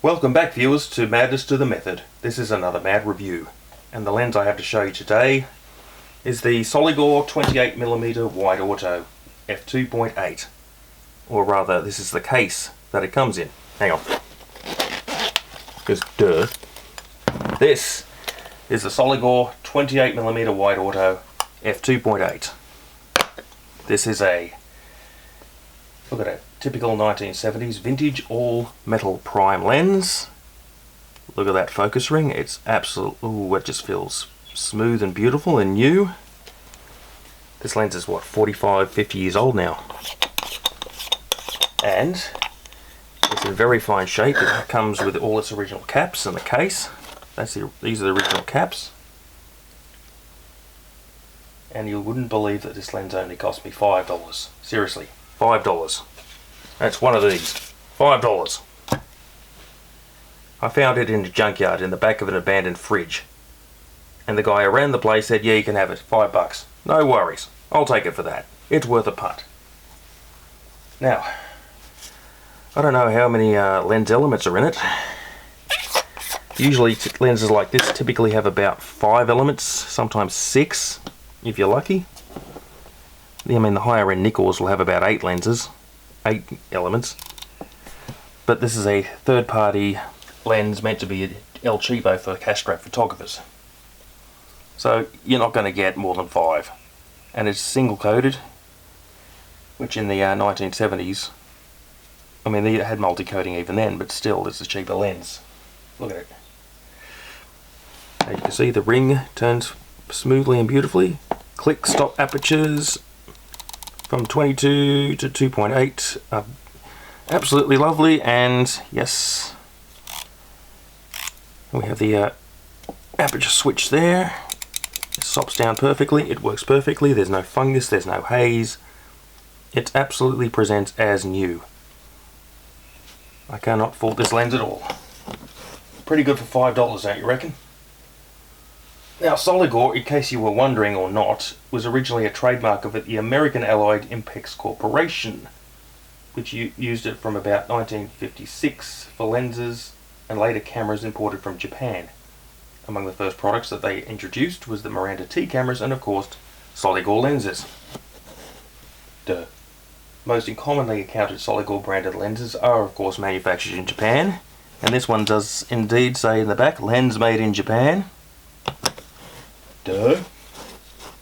Welcome back, viewers, to Madness to the Method. This is another Mad review, and the lens I have to show you today is the Soligor 28mm wide auto f2.8, or rather this is the case that it comes in. Hang on, because duh. This is the Soligor 28mm wide auto f2.8. This is a, look at it, typical 1970s vintage all metal prime lens. Look at that focus ring, it's absolutely, ooh, it just feels smooth and beautiful and new. This lens is what, 45, 50 years old now. And it's in very fine shape. It comes with all its original caps in the case. These are the original caps. And you wouldn't believe that this lens only cost me $5. Seriously, $5. That's one of these. $5. I found it in a junkyard in the back of an abandoned fridge. And the guy around the place said, yeah, you can have it, $5. No worries, I'll take it for that. It's worth a punt. Now, I don't know how many lens elements are in it. Usually lenses like this typically have about 5 elements, sometimes 6, if you're lucky. I mean, the higher end Nikons will have about 8 elements. But this is a third-party lens meant to be El Cheapo for cash-strapped photographers. So you're not going to get more than 5. And it's single-coated, which in the 1970s, I mean, they had multi-coating even then, but still, it's a cheaper lens. Look at it. As you can see, the ring turns smoothly and beautifully. Click stop apertures from 22 to 2.8. Absolutely lovely, and yes, we have the aperture switch there. It stops down perfectly, it works perfectly, there's no fungus, there's no haze. It absolutely presents as new. I cannot fault this lens at all. Pretty good for $5, don't you reckon? Now, Soligor, in case you were wondering or not, was originally a trademark of the American Allied Impex Corporation, which used it from about 1956 for lenses and later cameras imported from Japan. Among the first products that they introduced was the Miranda T cameras and, of course, Soligor lenses. Duh. Most commonly accounted Soligor branded lenses are, of course, manufactured in Japan, and this one does indeed say in the back, lens made in Japan. Duh.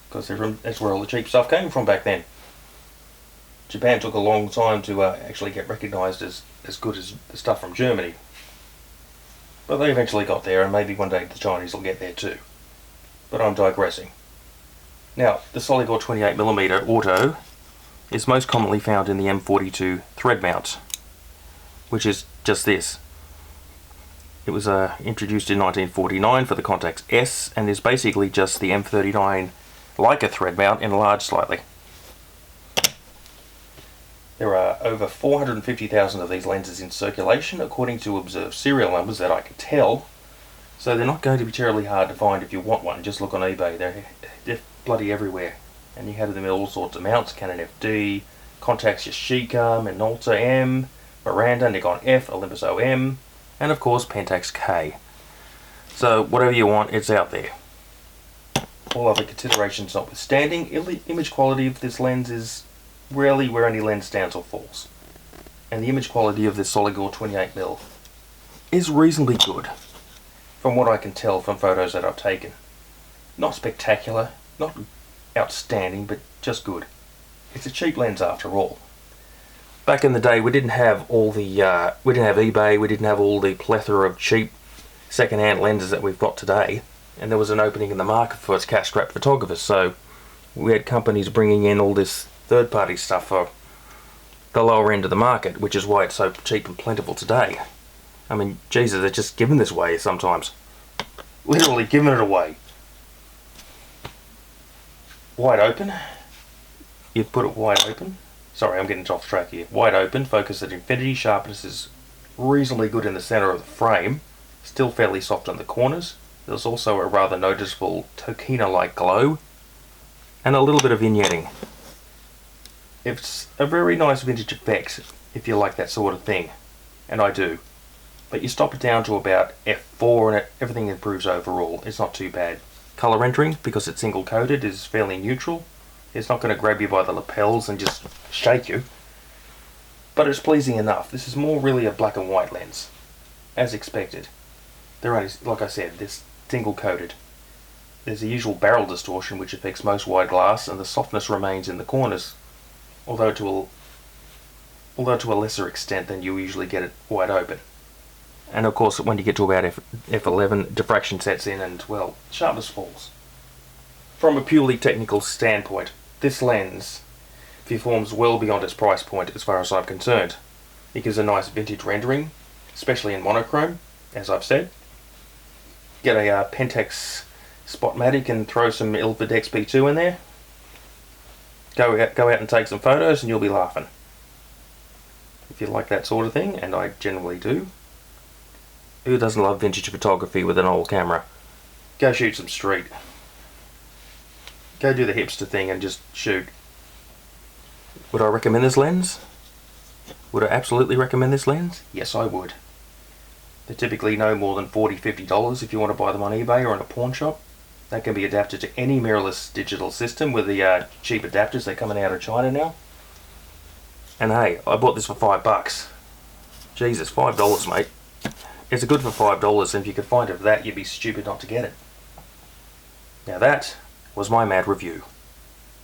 Because that's where all the cheap stuff came from back then. Japan took a long time to actually get recognised as good as the stuff from Germany. But they eventually got there, and maybe one day the Chinese will get there too. But I'm digressing. Now, the Soligor 28mm Auto is most commonly found in the M42 thread mount, which is just this. It was introduced in 1949 for the Contax S and is basically just the M39 Leica thread mount enlarged slightly. There are over 450,000 of these lenses in circulation according to observed serial numbers that I can tell, so they're not going to be terribly hard to find if you want one. Just look on eBay, they're bloody everywhere. And you have them in all sorts of mounts, Canon FD, Contax Yashica, Minolta M, Miranda, Nikon F, Olympus OM, and of course Pentax K. So whatever you want, it's out there. All other considerations notwithstanding, image quality of this lens is rarely where any lens stands or falls. And the image quality of this Soligor 28mm is reasonably good, from what I can tell from photos that I've taken. Not spectacular, not outstanding, but just good. It's a cheap lens after all. Back in the day, we didn't have all the, we didn't have eBay, we didn't have all the plethora of cheap second-hand lenses that we've got today, and there was an opening in the market for us cash-strapped photographers, so we had companies bringing in all this third-party stuff for the lower end of the market, which is why it's so cheap and plentiful today. I mean, Jesus, they're just giving this away sometimes. Literally giving it away. Wide open. You put it wide open. Sorry, I'm getting off track here. Wide open, focus at infinity, sharpness is reasonably good in the center of the frame, still fairly soft on the corners. There's also a rather noticeable Tokina-like glow, and a little bit of vignetting. It's a very nice vintage effect, if you like that sort of thing, and I do. but you stop it down to about f4 and everything improves overall. It's not too bad. Colour rendering, because it's single coated, is fairly neutral. It's not going to grab you by the lapels and just shake you, but it's pleasing enough. This is more really a black and white lens, as expected. They're only, like I said, this single coated. There's the usual barrel distortion which affects most wide glass, and the softness remains in the corners, although to a lesser extent than you usually get it wide open. And of course, when you get to about f11, diffraction sets in and, well, sharpness falls. From a purely technical standpoint, this lens performs well beyond its price point as far as I'm concerned. It gives a nice vintage rendering, especially in monochrome, as I've said. Get a Pentax Spotmatic and throw some Ilford XP2 in there. Go out and take some photos and you'll be laughing. If you like that sort of thing, and I generally do. Who doesn't love vintage photography with an old camera? Go shoot some street. Go do the hipster thing and just shoot. Would I recommend this lens? Would I absolutely recommend this lens? Yes, I would. They're typically no more than $40, $50 if you want to buy them on eBay or in a pawn shop. They can be adapted to any mirrorless digital system with the cheap adapters. They're coming out of China now. And hey, I bought this for $5. Jesus, $5, mate. It's good for $5, and if you could find it for that, you'd be stupid not to get it. Now that was my mad review.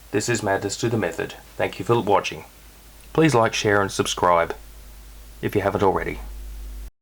This is Madness to the Method. Thank you for watching. Please like, share and subscribe if you haven't already.